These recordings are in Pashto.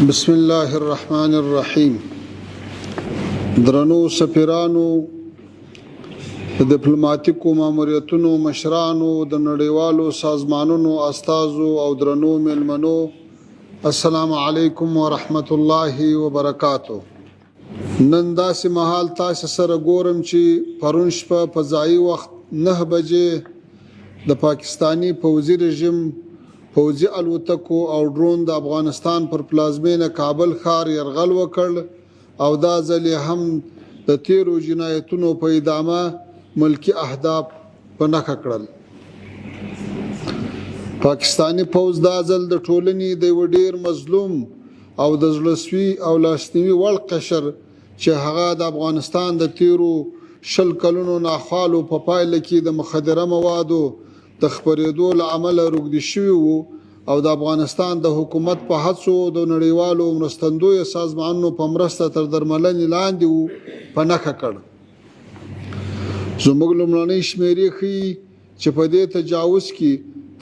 بسم الله الرحمن الرحیم. درنو سفیرانو، د ډیپلوماټیکو ماموریتونو مشرانو، د نړیوالو سازمانونو استازو او درنو ملمنو، السلام علیکم ورحمت الله وبرکاتو. نن داسې مهال تاسو سره ګورم چې پرون شپه په ځایي وخت 9 بجې د پاکستانی پوځي رژیم پوځي الوتکو او ډرون د افغانستان پر پلازمینه کابل ښار یرغل وکړ او دا ځل هم د تیرو جنایتونو په ادامه ملکی اهداف په نښه کړل. پاکستانی پوځ دا ځل د ټولنې د یو ډیر مظلوم او د زړهسوي او لاسنیوي وړ قشر چې هغه د افغانستان د تیرو 20 کلونو ناخوالو په پایله کې د مخدره موادو د خپرېدو له امله روږدي شوي وو او د افغانستان د حکومت په هڅو د نړیوالو مرستندویه سازمانونو په مرسته تر درملنې لاندې وو په نښه کړ. زموږ لومړنۍ شمیرې ښیي چې په دې تجاوز کې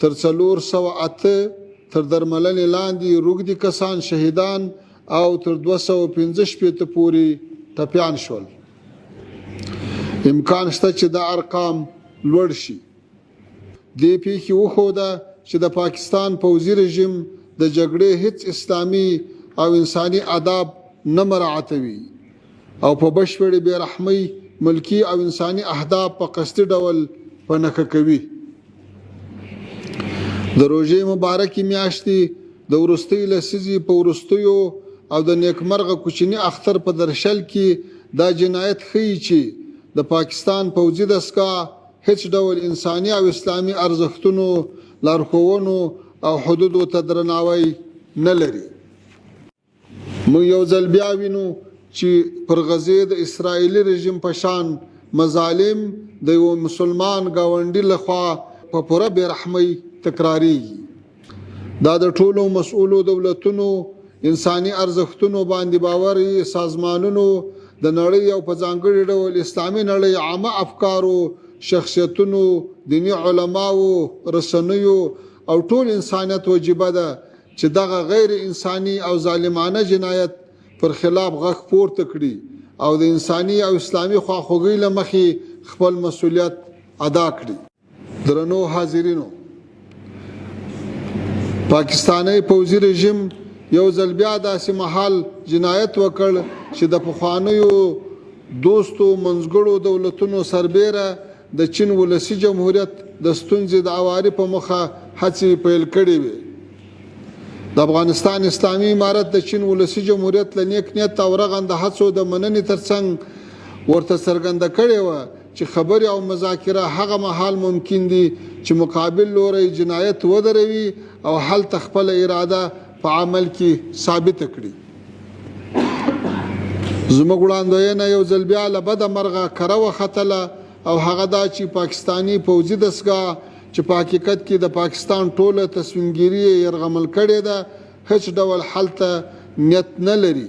تر 408 تر درملنې لاندې روږدي کسان شهیدان او تر 265 پورې ټپیان شول. امکان شته چې دا ارقام لوړ شي. دې پیښې وښوده چې د پاکستان پوځي رژیم د جګړې هیڅ اسلامي او انساني آداب نه مراعاتوي او په بشپړې بېرحمۍ ملکي او انساني اهداف په قصدي ډول په نښه کوي. د روژې مبارکې میاشتې د وروستۍ لسیزې په وروستیو او د نیکمرغه کوچني اختر په درشل کې دا جنایت ښیي چې د پاکستان پوځي دستګاه هیڅ ډول انساني او اسلامي ارزښتونو، لارښوونو او حدودو ته درناوی نه لري. موږ یو ځل بیا وینو چې پر غزې د اسرائیلي رژیم په شان مظالم د یو مسلمان ګاونډي لخوا په پوره بېرحمۍ تکراریږي. دا د ټولو مسؤلو دولتونو، انساني ارزښتونو باندې باوري سازمانونو، د نړۍ او په ځانګړي ډول اسلامي نړۍ عامه افکارو، شخصیتونو، دینی علماو، رسنیو او ټول انسانیت وجیبه ده چې دغه غیر انساني او ظالمانه جنایت پر خلاف غږ پورته کړي او د انساني او اسلامي خواخوږۍ له مخې خپل مسؤلیت ادا کړي. درنو حاضرینو، پاکستانی پوځي رژیم یو ځل بیا داسې مهال جنایت وکړ چې د پخوانیو دوستو منځګړو دولتونو سربیره د چین ولسي جمهوریت د ستونزې د اواري په مخه هڅې پیل کړې وې. د افغانستان اسلامي امارت د چین ولسي جمهوریت له نیک نیت او رغنده هڅو د مننې ترڅنګ ورته څرګنده کړې وه چې خبرې او مذاکره هغه مهال ممکن دي چې مقابل لوری جنایت ودروي او هلته خپله اراده په عمل کې ثابته کړي. زموږ وړاندوینه یو ځل بیا له بده مرغه کره وختله او هغه دا چې پاکستانی پوځي دستګاه چې په حقیقت کې د پاکستان ټوله تصمیمګیري یرغمل کړې ده هیڅ ډول حل ته نیت نه لري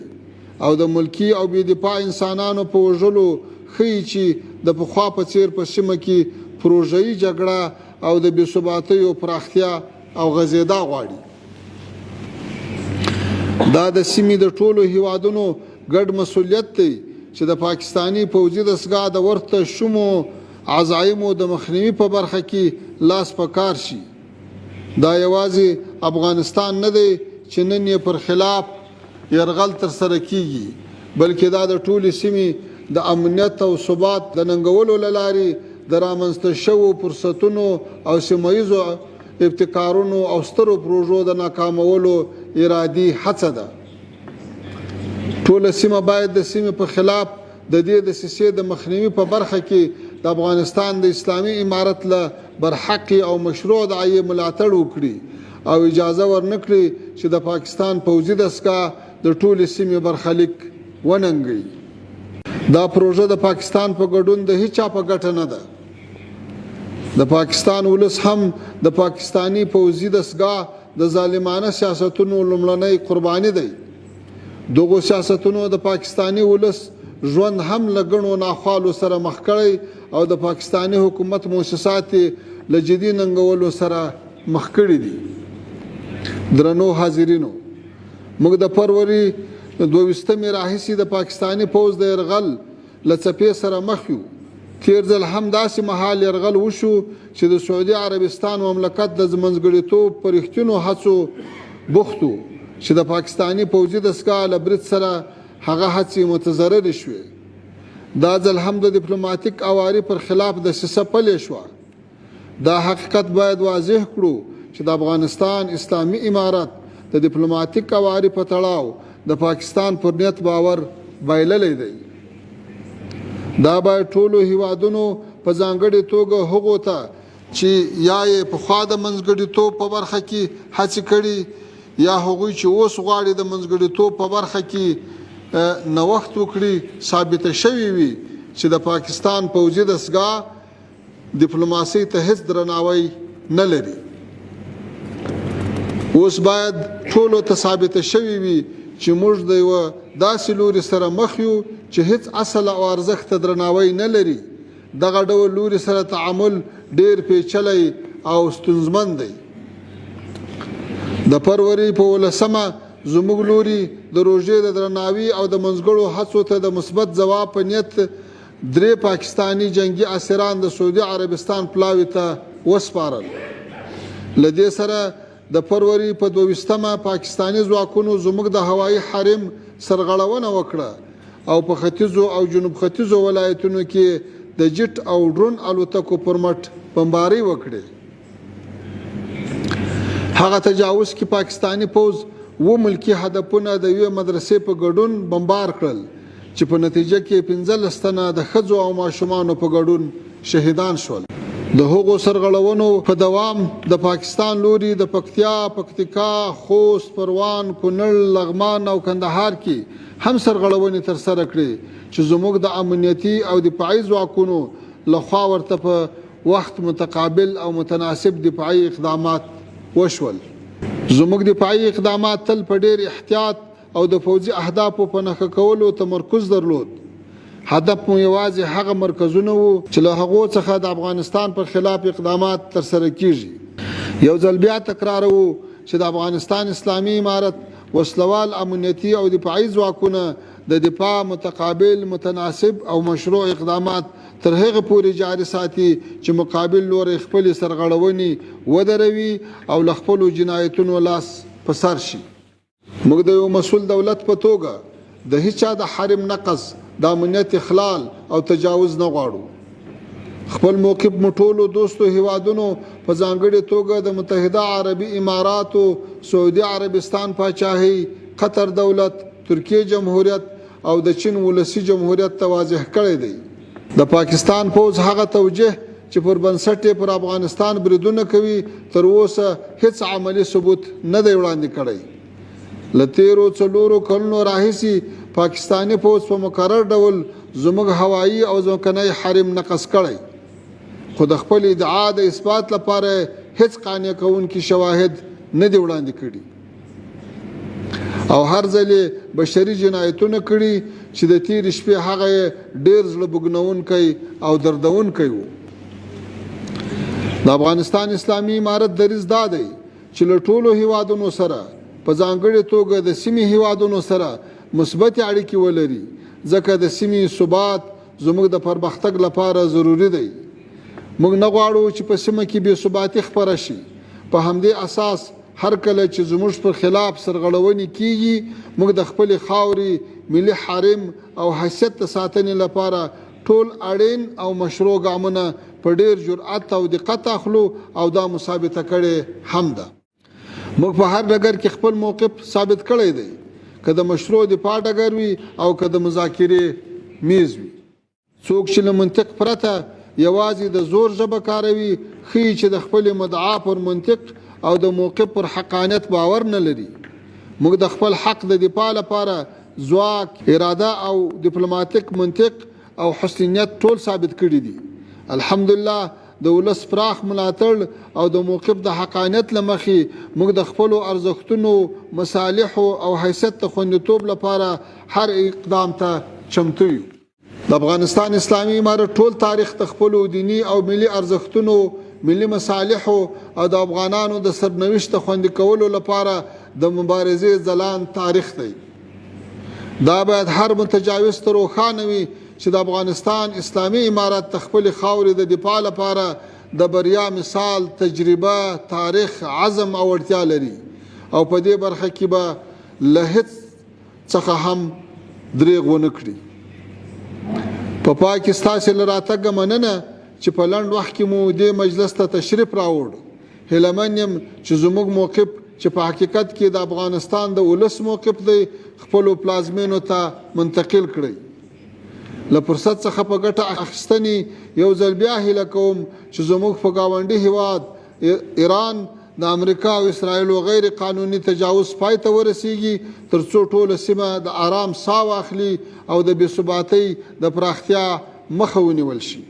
او د ملکي او بې دفاع انسانانو په وژلو ښیي چې د پخوا په څیر په سیمه کې پروژه‌یي جګړه او د بې ثباتیو پراختیا او غځېدا غواړي. دا د سیمې د ټولو هیوادونو ګډ مسؤلیت دی چې د پاکستانی پوځي دستګاه د ورته شومو عزایمو د مخنیوي په برخه کې لاس په کار شي. دا یوازې افغانستان نه دی چې نن یې پر خلاف یرغل ترسره کیږي، بلکې دا د ټولې سیمې د امنیت او ثبات د ننګولو له لارې د رامنځته شوو فرصتونو او سیمه ییزو ابتکارونو او سترو پروژو د ناکامولو ارادي هڅه ده. ټوله سیمه باید د سیمې په خلاف د دې دسیسې د مخنیوي په برخه کې د افغانستان د اسلامي امارت له برحقي او مشروع دعایې ملاتړ وکړي او اجازه ورنکړي چې د پاکستان پوځي دستګاه د ټولې سیمې برخلیک وننګوي. دا پروژه د پاکستان په ګډون د هیچا په ګټه نه ده. د پاکستان ولس هم د پاکستانی پوځي دستګاه د ظالمانه سیاستونو لومړنی قرباني دی. دغو سیاستونو د پاکستانی ولس ژوند هم له ګڼو ناخوالو سره مخ کړی او د پاکستانی حکومت مؤسسات له جدي ننګولو سره مخ کړي دي. درنو حاضرینو، موږ د فروری 22 راهیسې د پاکستاني پوځ د یرغل له څپې سره مخ یو. تیر ځل هم داسې مهال یرغل وشو چې د سعودي عربستان مملکت د منځګړیتوب په رښتینو هڅو بوخت و چې د پاکستاني پوځي دستګاه له برید سره هغه هڅې متضررې شوې. دا ځل هم د ډیپلوماتیک اواري پر خلاف دسیسه پلې شوه. دا حقیقت باید واضح کړو چې د افغانستان اسلامي امارت د ډیپلوماتیک اواري په تړاو د پاکستان پر نیت باور بایللی دی. دا باید ټولو هیوادونو په ځانګړې توګه هغو ته چې یا یې پخوا د منځګړیتوب په برخه کې هڅې کړي یا هغوی چې اوس غواړي د منځګړیتوب په برخه کې نوښت وکړي ثابته شوې وي چې د پاکستان پوځي دستګاه ډیپلوماسۍ ته هیڅ درناوی نه لري. اوس باید ټولو ته ثابته شوې وي چې موږ د یوه داسې لوري سره مخ یو چې هیڅ اصل او ارزښت ته درناوی نه لري. دغه ډول لوري سره تعامل ډیر پیچلی او ستونزمن دی. د فروری په 18 زموږ لوري د روژې د درناوي او د منځګړو هڅو ته د مثبت ځواب په نیت 3 پاکستاني جنگي اسیران د سعودي عربستان پلاوي ته وسپارل. له دې سره د فروری په 22 پاکستاني ځواکونو زموږ د هوایي حرم سرغړونه وکړه او په ختیځو او جنوب ختیځو ولایتونو کې د جټ او ډرون الوتکو پر مټ بمباري وکړي. هغه تجاوز کې پاکستاني پوځ و ملکی هدفونه د یوې مدرسې په ګډون بمبار کړل چې په نتیجه کې 15 تنه د ښځو او ماشومانو په ګډون شهیدان شول. د هغو سرغړونو په دوام د پاکستان لوري د پکتیا، پکتیکا، خوست، پروان، کونړ، لغمان او کندهار کې هم سرغړونې ترسره کړې چې زموږ د امنیتي او دفاعي ځواکونو لخوا ورته په وخت متقابل او متناسب دفاعي اقدامات وشول. زموږ دفاعي اقدامات تل په ډېر احتیاط او د پوځي اهدافو په نښه کولو تمرکز درلود. هدف مو یوازې هغه مرکزونه وو چې له هغو څخه د افغانستان پر خلاف اقدامات ترسره کیږي. یو ځل بیا تکراروو چې د افغانستان اسلامي امارت وسلوال امنیتي او دفاعي ځواکونه د دفاع متقابل، متناسب او مشروع اقدامات تر هغه پورې جاري ساتي چې مقابل لوري خپلې سرغړونې ودروي او له خپلو جنایتونو لاس په سر شي. موږ د یو مسؤل دولت په توګه د هیچا د حرم نقض، د امنیت اخلال او تجاوز نه غواړو. خپل موقف مو ټولو دوستو هیوادونو په ځانګړې توګه د متحده عربي اماراتو، سعودي عربستان پاچاهۍ، قطر دولت، ترکیه جمهوریت او د چین ولسي جمهوریت ته واضح کړی دی. د پاکستان پوځ هغه توجه چې پر بنسټ پر افغانستان بریدونه کوي تر اوسه هیڅ عملی ثبوت نه دی وړاندې کړی. له تیرو 4 کلونو راهیسې پاکستاني پوځ په مقرر ډول زموږ هوایي او ځمکنی حرم نقض کړی، خو د خپل ادعا د اثبات لپاره هیڅ قانع کوونکي شواهد نه دی وړاندې کړي او هر ځل بشري جنایتونه کړي چې د تېرې شپې هغه ډېر زړه بوږنونکی او دردونکی و. د افغانستان اسلامي امارت دریځ دا دی چې له ټولو هیوادونو سره په ځانګړې توګه د سیمې هیوادونو سره مثبت اړیکې ولري، ځکه د سیمې ثبات زموږ د پرمختګ لپاره ضروری دی. موږ نه غواړو چې په سیمه کې بې ثباتي خپره شي. په همدې اساس هر کله چې زموږ پر خلاف سرغړونې کیږي، موږ د خپلې خاورې، ملي حرم او حیثیت د ساتنې لپاره ټول اړین او مشروع ګامونه په ډېر جرأت او دقت اخلو او دا مثابته کړې هم ده. موږ په هر ډګر کې خپل موقف ثابت کړی دی، که د مشروع دفاع ډګر وي او که د مذاکرې میز وي. څوک چې له منطق پرته یوازې د زور ژبه کاروي ښیي چې د خپلې مدعا پر منطق او د موقف پر حقانیت باور نه لري. موږ د خپل حق د دفاع لپاره ځواک، اراده او ډیپلوماټیک منطق او حسن نیت ټول ثابت کړي دي. الحمدلله د ولس پراخ ملاتړ او د موقف د حقانیت له مخې موږ د خپلو ارزښتونو، مصالحو او حیثیت د خوندیتوب لپاره هر اقدام ته چمتو یو. د افغانستان اسلامي امارت ټول تاریخ د خپلو دیني او ملي ارزښتونو، ملي مصالحو او د افغانانو د سرنوشت د خوندي کولو لپاره د مبارزې ځلان تاریخ دی. دا باید هر متجاوز ته روښانه وي چې د افغانستان اسلامي امارت د خپلې خاورې د دفاع لپاره د بریا مثال، تجربه، تاریخ، عزم او اړتیا لري او په دې برخه کې به له هیڅ څخه هم دریغ ونه کړي. په پای کې ستاسې له راتګه مننه چې په لنډ وخت کې مو دې مجلس ته تشریف راوړ. هیله یم چې زموږ موقف چې په حقیقت کې د افغانستان د ولس موقف دی خپلو پلازمینو ته منتقل کړئ. له فرصت څخه په ګټه اخیستنې یو ځل بیا هیله کوم چې زموږ په ګاونډي هیواد ایران د امریکا او اسرائیلو غیر قانوني تجاوز پای ته ورسیږي ترڅو ټوله سیمه د آرام ساه واخلي او د بې ثباتۍ د پراختیا مخه ونیول شي.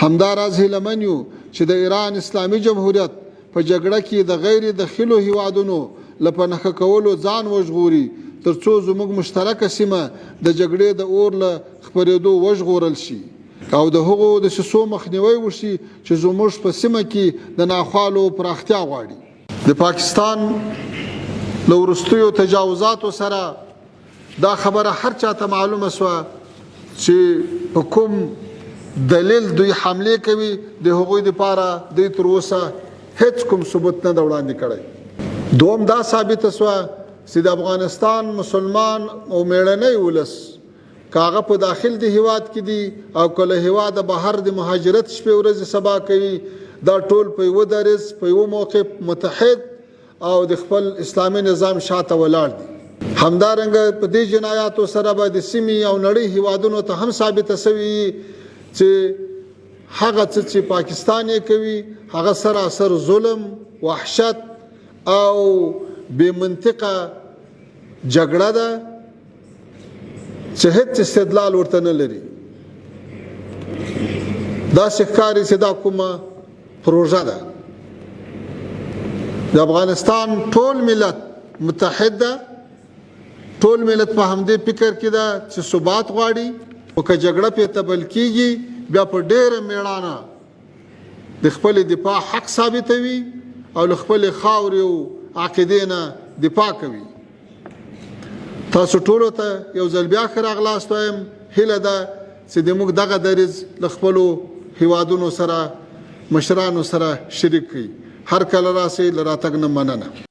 همداراز هیلهمن یو چې د ایران اسلامي جمهوریت په جګړه کې د غیر داخلو هیوادونو له پنهخه کولو ځان وژغوري ترڅو زموږ مشترکه سیمه د جګړې د اور له خپرېدو وژغورل شي او د هغو د سیسو مخنیوی وشي چې زموږ په سیمه کې د ناخوالو پراختیا غواړي. د پاکستان له وروستیو تجاوزاتو سره دا خبره هر چاته معلومه سوه چې په کوم دلیل دوی حمله کوي د هغوی دپاره دوی تر اوسه هیڅ کوم ثبوت نه ده وړاندې کړی. دوم دا ثابته سوه چې د افغانستان مسلمان او میړنی ولس که هغه په داخل د هیواد کې دي او که له هیواده بهر د مهاجرت شپې ورځې سبا کوي دا ټول په یوه دریځ په یوه موقف متحد او د خپل اسلامي نظام شاته ولاړ دي. همدارنګه په دې جنایاتو سره به د سیمې او نړۍ هیوادونو ته هم ثابته سوي چې هغه څه چې پاکستان یې کوي هغه سراسر ظلم، وحشت او بې منطقه جګړه ده چې هیڅ استدلال ورته نه لري. داسې ښکاري چې دا کومه پروژه ده. د افغانستان ټول ملت متحد ده، ټول ملت په همدې فکر کې ده چې ثبات غواړي او که جګړه پې تبل کېږي بیا په ډېره مېړانه د خپلې دفاع حق ثابتوي او له خپلې خاورې او عقیدې نه دفاع کوي. تاسو ټولو ته یو ځل بیا ښه راغلاست وایم. هیله ده چې زموږ دغه دریځ له خپلو هیوادونو سره مشرانو سره شریک کړي. هر کله راسئ، له راتګ نه مننه.